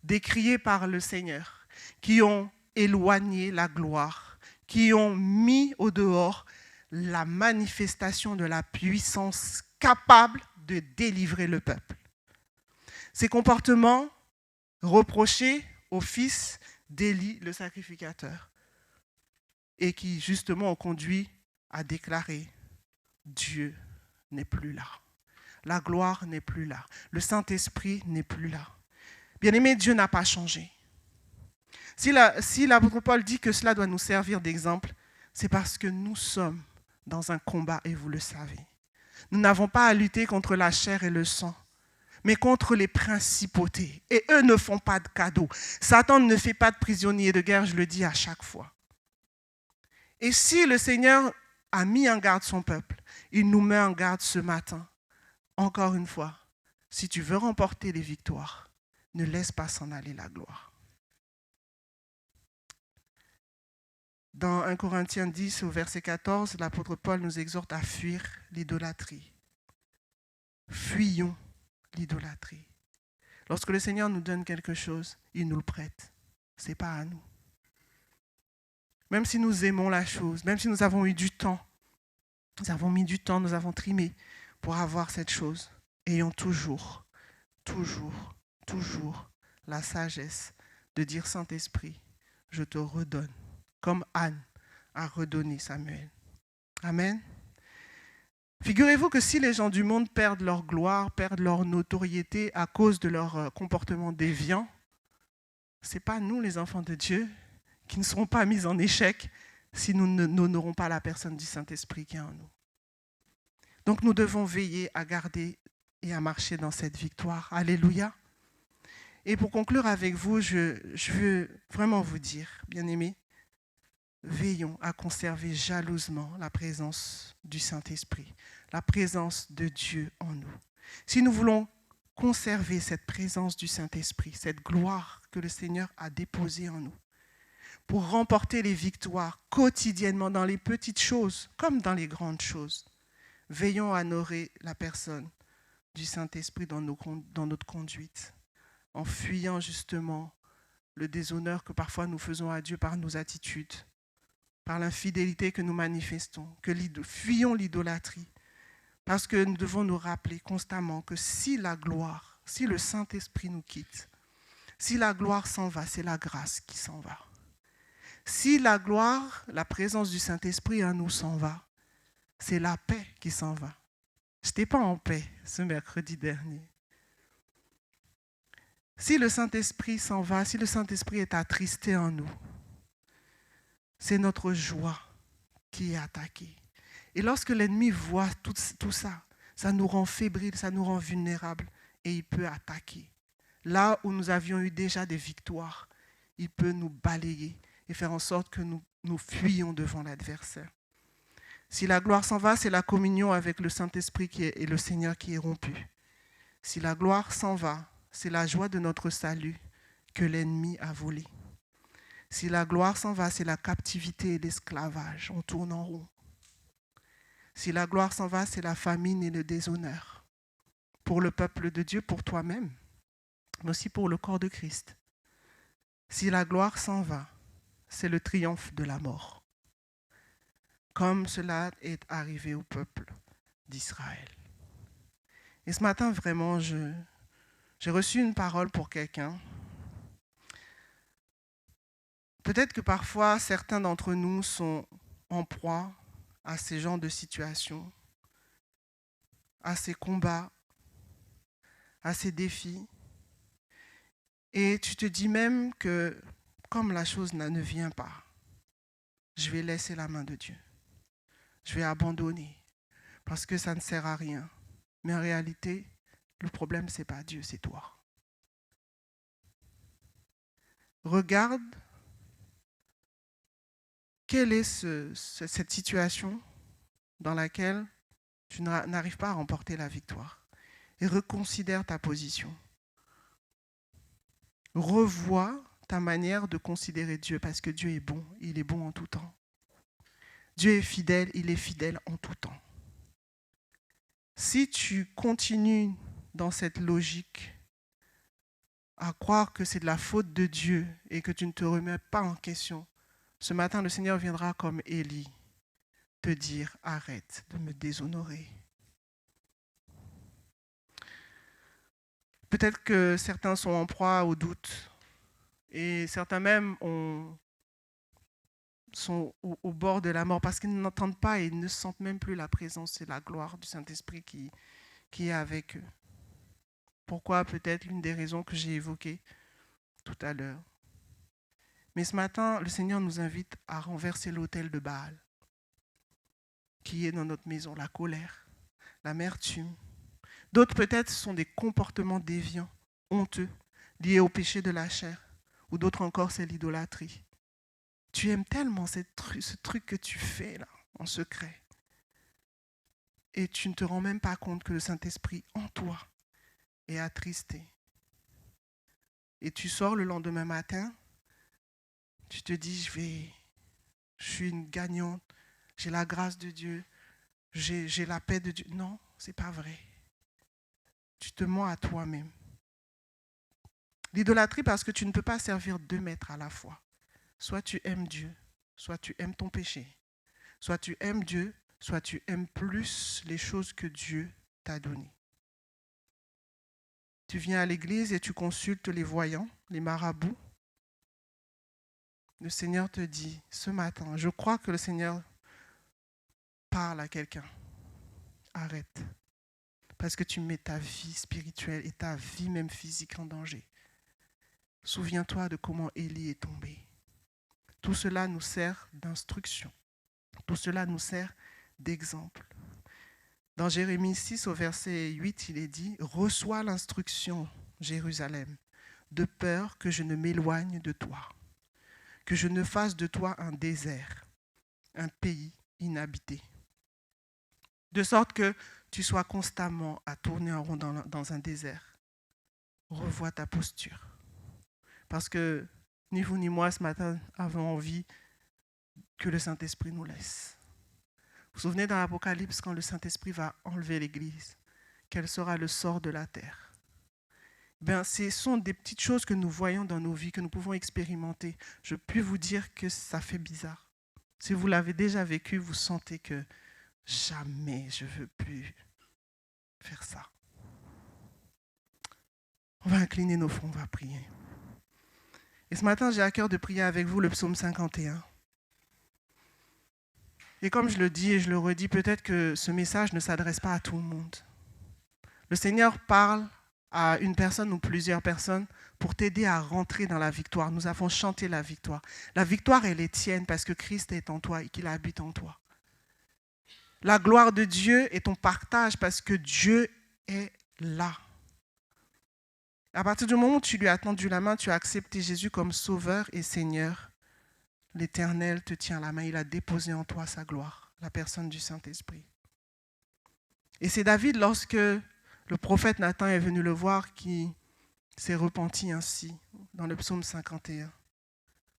décriées par le Seigneur, qui ont éloigné la gloire, qui ont mis au dehors la manifestation de la puissance capable de délivrer le peuple. Ces comportements reprochés au fils d'Élie, le sacrificateur, et qui justement ont conduit à déclarer « Dieu n'est plus là, la gloire n'est plus là, le Saint-Esprit n'est plus là ». Bien-aimé, Dieu n'a pas changé. Si l'apôtre Paul dit que cela doit nous servir d'exemple, c'est parce que nous sommes dans un combat et vous le savez. Nous n'avons pas à lutter contre la chair et le sang, mais contre les principautés. Et eux ne font pas de cadeaux. Satan ne fait pas de prisonniers de guerre, je le dis à chaque fois. Et si le Seigneur a mis en garde son peuple, il nous met en garde ce matin. Encore une fois, si tu veux remporter les victoires, ne laisse pas s'en aller la gloire. Dans 1 Corinthiens 10, au verset 14, l'apôtre Paul nous exhorte à fuir l'idolâtrie. Fuyons l'idolâtrie. Lorsque le Seigneur nous donne quelque chose, il nous le prête. Ce n'est pas à nous. Même si nous aimons la chose, même si nous avons eu du temps, nous avons mis du temps, nous avons trimé pour avoir cette chose, ayons toujours la sagesse de dire Saint-Esprit, je te redonne, comme Anne a redonné Samuel. Amen. Figurez-vous que si les gens du monde perdent leur gloire, perdent leur notoriété à cause de leur comportement déviant, ce n'est pas nous, les enfants de Dieu, qui ne seront pas mis en échec si nous n'honorons pas la personne du Saint-Esprit qui est en nous. Donc nous devons veiller à garder et à marcher dans cette victoire. Alléluia. Et pour conclure avec vous, je veux vraiment vous dire, bien-aimés, veillons à conserver jalousement la présence du Saint-Esprit, la présence de Dieu en nous. Si nous voulons conserver cette présence du Saint-Esprit, cette gloire que le Seigneur a déposée en nous, pour remporter les victoires quotidiennement dans les petites choses comme dans les grandes choses, veillons à honorer la personne du Saint-Esprit dans notre conduite, en fuyant justement le déshonneur que parfois nous faisons à Dieu par nos attitudes, par l'infidélité que nous manifestons, fuyons l'idolâtrie, parce que nous devons nous rappeler constamment que si la gloire, si le Saint-Esprit nous quitte, si la gloire s'en va, c'est la grâce qui s'en va. Si la gloire, la présence du Saint-Esprit en nous s'en va, c'est la paix qui s'en va. Je n'étais pas en paix ce mercredi dernier. Si le Saint-Esprit s'en va, si le Saint-Esprit est attristé en nous, c'est notre joie qui est attaquée. Et lorsque l'ennemi voit tout ça, ça nous rend fébriles, ça nous rend vulnérables et il peut attaquer. Là où nous avions eu déjà des victoires, il peut nous balayer et faire en sorte que nous fuyions devant l'adversaire. Si la gloire s'en va, c'est la communion avec le Saint-Esprit et le Seigneur qui est rompue. Si la gloire s'en va, c'est la joie de notre salut que l'ennemi a volé. Si la gloire s'en va, c'est la captivité et l'esclavage. On tourne en rond. Si la gloire s'en va, c'est la famine et le déshonneur. Pour le peuple de Dieu, pour toi-même, mais aussi pour le corps de Christ. Si la gloire s'en va, c'est le triomphe de la mort. Comme cela est arrivé au peuple d'Israël. Et ce matin, vraiment, j'ai reçu une parole pour quelqu'un. Peut-être que parfois, certains d'entre nous sont en proie à ces genres de situations, à ces combats, à ces défis. Et tu te dis même que, comme la chose ne vient pas, je vais laisser la main de Dieu. Je vais abandonner parce que ça ne sert à rien. Mais en réalité, le problème, ce n'est pas Dieu, c'est toi. Regarde quelle est cette situation dans laquelle tu n'arrives pas à remporter la victoire. Et reconsidère ta position. Revois ta manière de considérer Dieu parce que Dieu est bon, il est bon en tout temps. Dieu est fidèle, il est fidèle en tout temps. Si tu continues dans cette logique à croire que c'est de la faute de Dieu et que tu ne te remets pas en question, ce matin, le Seigneur viendra comme Élie te dire « Arrête de me déshonorer ». Peut-être que certains sont en proie au doute et certains même sont au bord de la mort parce qu'ils n'entendent pas et ne sentent même plus la présence et la gloire du Saint-Esprit qui est avec eux. Pourquoi? Peut-être l'une des raisons que j'ai évoquées tout à l'heure. Mais ce matin, le Seigneur nous invite à renverser l'autel de Baal qui est dans notre maison, la colère l'amertume. D'autres peut-être sont des comportements déviants, honteux, liés au péché de la chair. Ou d'autres encore, c'est l'idolâtrie. Tu aimes tellement ce truc que tu fais là, en secret. Et tu ne te rends même pas compte que le Saint-Esprit en toi est attristé. Et tu sors le lendemain matin, tu te dis, je suis une gagnante, j'ai la grâce de Dieu, j'ai la paix de Dieu. Non, ce n'est pas vrai. Tu te mens à toi-même. L'idolâtrie, parce que tu ne peux pas servir 2 maîtres à la fois. Soit tu aimes Dieu, soit tu aimes ton péché. Soit tu aimes Dieu, soit tu aimes plus les choses que Dieu t'a données. Tu viens à l'église et tu consultes les voyants, les marabouts. Le Seigneur te dit, ce matin, je crois que le Seigneur parle à quelqu'un. Arrête. Parce que tu mets ta vie spirituelle et ta vie même physique en danger. Souviens-toi de comment Élie est tombé. Tout cela nous sert d'instruction. Tout cela nous sert d'exemple. Dans Jérémie 6, au verset 8, il est dit « Reçois l'instruction, Jérusalem, de peur que je ne m'éloigne de toi, que je ne fasse de toi un désert, un pays inhabité. » De sorte que tu sois constamment à tourner en rond dans un désert. Revois ta posture. Parce que ni vous ni moi, ce matin, avons envie que le Saint-Esprit nous laisse. Vous vous souvenez dans l'Apocalypse, quand le Saint-Esprit va enlever l'Église, quel sera le sort de la terre? Ce sont des petites choses que nous voyons dans nos vies, que nous pouvons expérimenter. Je puis vous dire que ça fait bizarre. Si vous l'avez déjà vécu, vous sentez que jamais je ne veux plus faire ça. On va incliner nos fronts, on va prier. Et ce matin, j'ai à cœur de prier avec vous le psaume 51. Et comme je le dis et je le redis, peut-être que ce message ne s'adresse pas à tout le monde. Le Seigneur parle à une personne ou plusieurs personnes pour t'aider à rentrer dans la victoire. Nous avons chanté la victoire. La victoire, elle est tienne parce que Christ est en toi et qu'il habite en toi. La gloire de Dieu est ton partage parce que Dieu est là. À partir du moment où tu lui as tendu la main, tu as accepté Jésus comme sauveur et Seigneur. L'Éternel te tient la main, il a déposé en toi sa gloire, la personne du Saint-Esprit. Et c'est David, lorsque le prophète Nathan est venu le voir, qui s'est repenti ainsi, dans le psaume 51,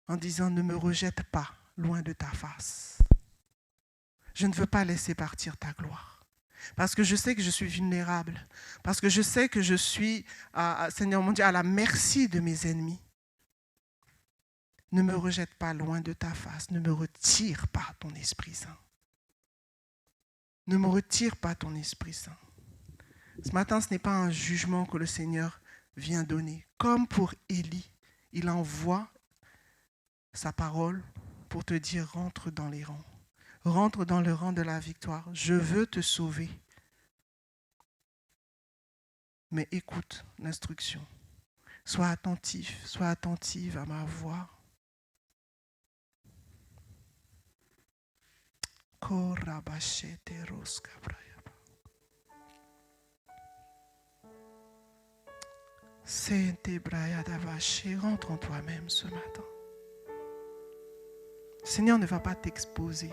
en disant « Ne me rejette pas loin de ta face. Je ne veux pas laisser partir ta gloire. Parce que je sais que je suis vulnérable. Parce que je sais que je suis, Seigneur mon Dieu, à la merci de mes ennemis. Ne me rejette pas loin de ta face. Ne me retire pas ton Esprit Saint. Ne me retire pas ton Esprit Saint. » Ce matin, ce n'est pas un jugement que le Seigneur vient donner. Comme pour Élie, il envoie sa parole pour te dire « Rentre dans les rangs. Rentre dans le rang de la victoire. Je veux te sauver. » Mais écoute l'instruction. Sois attentive à ma voix. Rentre en toi-même ce matin. Le Seigneur ne va pas t'exposer.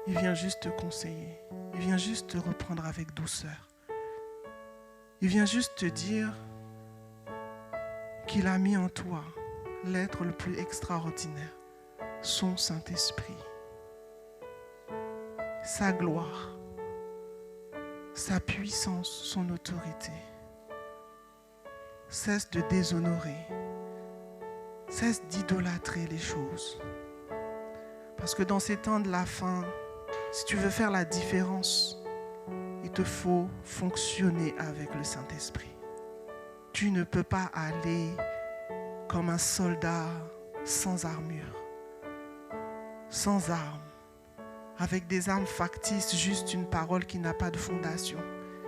Il vient juste te conseiller. Il vient juste te reprendre avec douceur. Il vient juste te dire qu'il a mis en toi l'être le plus extraordinaire, son Saint-Esprit, sa gloire, sa puissance, son autorité. Cesse de déshonorer, cesse d'idolâtrer les choses. Parce que dans ces temps de la fin, si tu veux faire la différence, il te faut fonctionner avec le Saint-Esprit. Tu ne peux pas aller comme un soldat sans armure, sans armes, avec des armes factices, juste une parole qui n'a pas de fondation,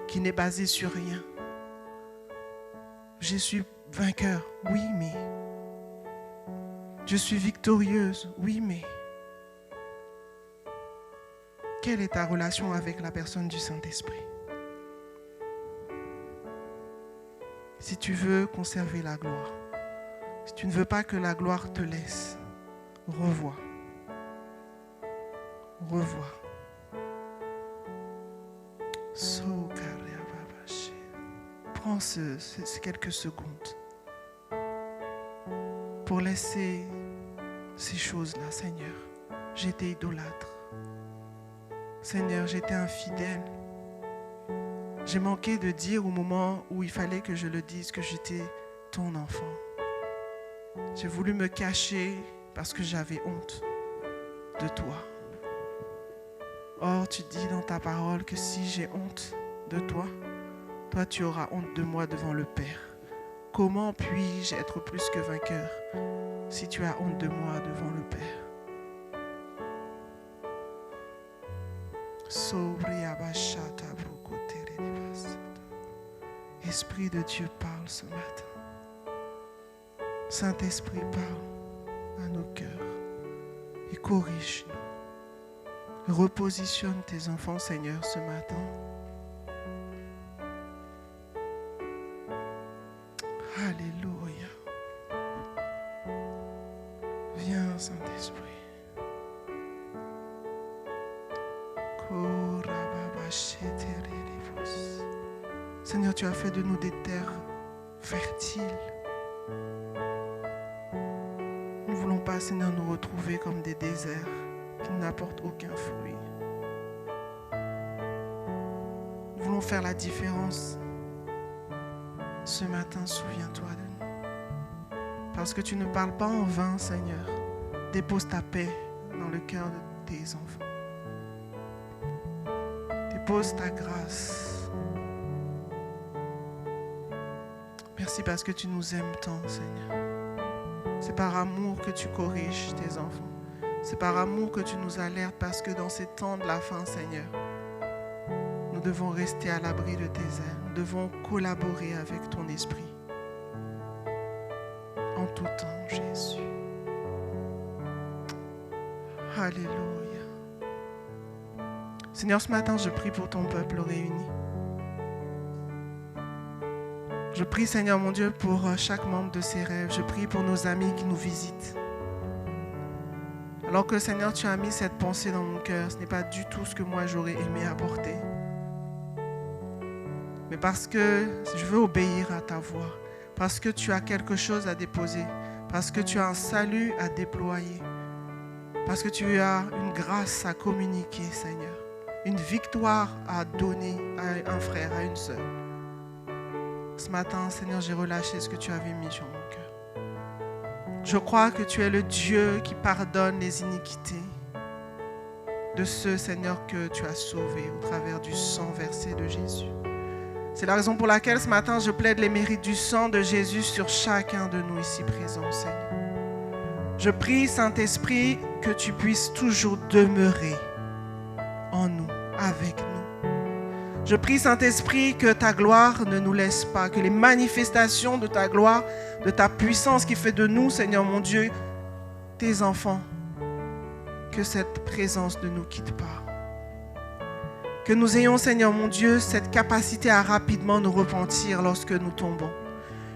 qui n'est basée sur rien. Je suis vainqueur, oui, mais. Je suis victorieuse, oui, mais. Quelle est ta relation avec la personne du Saint-Esprit? Si tu veux conserver la gloire, si tu ne veux pas que la gloire te laisse, revois. Revois. Prends ces quelques secondes pour laisser ces choses-là, Seigneur. J'étais idolâtre. Seigneur, j'étais infidèle. J'ai manqué de dire au moment où il fallait que je le dise que j'étais ton enfant. J'ai voulu me cacher parce que j'avais honte de toi. Or, tu dis dans ta parole que si j'ai honte de toi, toi tu auras honte de moi devant le Père. Comment puis-je être plus que vainqueur si tu as honte de moi devant le Père? Esprit de Dieu parle ce matin. Saint-Esprit parle à nos cœurs et corrige-nous. Repositionne tes enfants, Seigneur, ce matin. Alléluia. Viens, Saint-Esprit. Seigneur, tu as fait de nous des terres fertiles. Nous ne voulons pas, Seigneur, nous retrouver comme des déserts qui n'apportent aucun fruit. Nous voulons faire la différence. Ce matin, souviens-toi de nous. Parce que tu ne parles pas en vain, Seigneur. Dépose ta paix dans le cœur de tes enfants. Dépose ta grâce. Merci parce que tu nous aimes tant, Seigneur. C'est par amour que tu corriges tes enfants. C'est par amour que tu nous alertes parce que dans ces temps de la fin, Seigneur, nous devons rester à l'abri de tes ailes. Nous devons collaborer avec ton esprit. En tout temps, Jésus. Alléluia. Seigneur, ce matin, je prie pour ton peuple réuni. Je prie, Seigneur mon Dieu, pour chaque membre de ses rêves. Je prie pour nos amis qui nous visitent. Alors que, Seigneur, tu as mis cette pensée dans mon cœur, ce n'est pas du tout ce que moi j'aurais aimé apporter. Mais parce que je veux obéir à ta voix, parce que tu as quelque chose à déposer, parce que tu as un salut à déployer, parce que tu as une grâce à communiquer, Seigneur, une victoire à donner à un frère, à une sœur. Ce matin, Seigneur, j'ai relâché ce que tu avais mis sur mon cœur. Je crois que tu es le Dieu qui pardonne les iniquités de ceux, Seigneur, que tu as sauvés au travers du sang versé de Jésus. C'est la raison pour laquelle ce matin, je plaide les mérites du sang de Jésus sur chacun de nous ici présents, Seigneur. Je prie, Saint-Esprit, que tu puisses toujours demeurer en nous, avec nous. Je prie, Saint-Esprit, que ta gloire ne nous laisse pas, que les manifestations de ta gloire, de ta puissance qui fait de nous, Seigneur mon Dieu, tes enfants, que cette présence ne nous quitte pas. Que nous ayons, Seigneur mon Dieu, cette capacité à rapidement nous repentir lorsque nous tombons.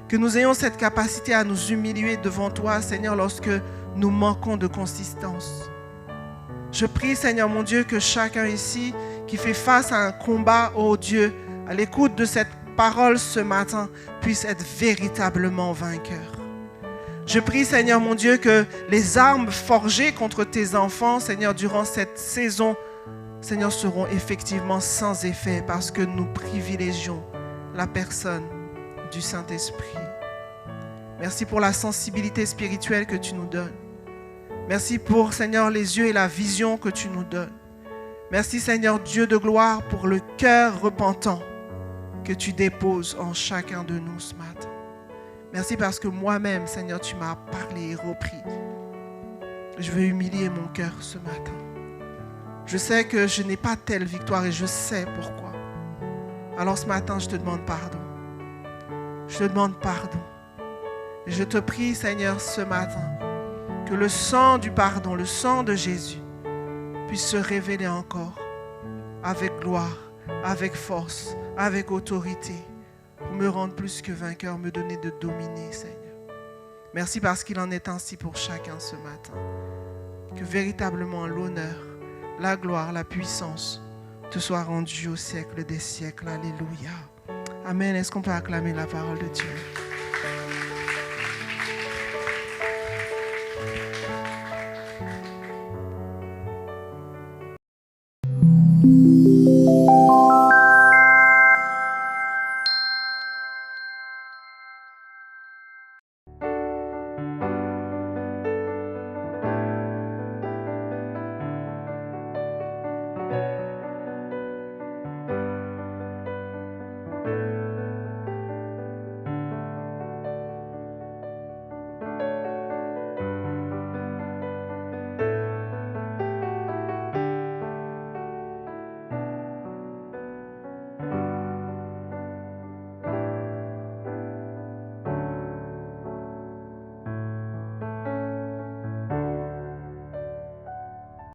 Que nous ayons cette capacité à nous humilier devant toi, Seigneur, lorsque nous manquons de consistance. Je prie, Seigneur mon Dieu, que chacun ici qui fait face à un combat, oh Dieu, à l'écoute de cette parole ce matin, puisse être véritablement vainqueur. Je prie, Seigneur mon Dieu, que les armes forgées contre tes enfants, Seigneur, durant cette saison, Seigneur, seront effectivement sans effet parce que nous privilégions la personne du Saint-Esprit. Merci pour la sensibilité spirituelle que tu nous donnes. Merci pour, Seigneur, les yeux et la vision que tu nous donnes. Merci, Seigneur, Dieu de gloire, pour le cœur repentant que tu déposes en chacun de nous ce matin. Merci parce que moi-même, Seigneur, tu m'as parlé et repris. Je veux humilier mon cœur ce matin. Je sais que je n'ai pas telle victoire et je sais pourquoi. Alors ce matin, je te demande pardon. Je te demande pardon. Et je te prie, Seigneur, ce matin, que le sang du pardon, le sang de Jésus, puisse se révéler encore avec gloire, avec force, avec autorité, pour me rendre plus que vainqueur, me donner de dominer, Seigneur. Merci parce qu'il en est ainsi pour chacun ce matin. Que véritablement l'honneur, la gloire, la puissance te soient rendus au siècle des siècles. Alléluia. Amen. Est-ce qu'on peut acclamer la parole de Dieu?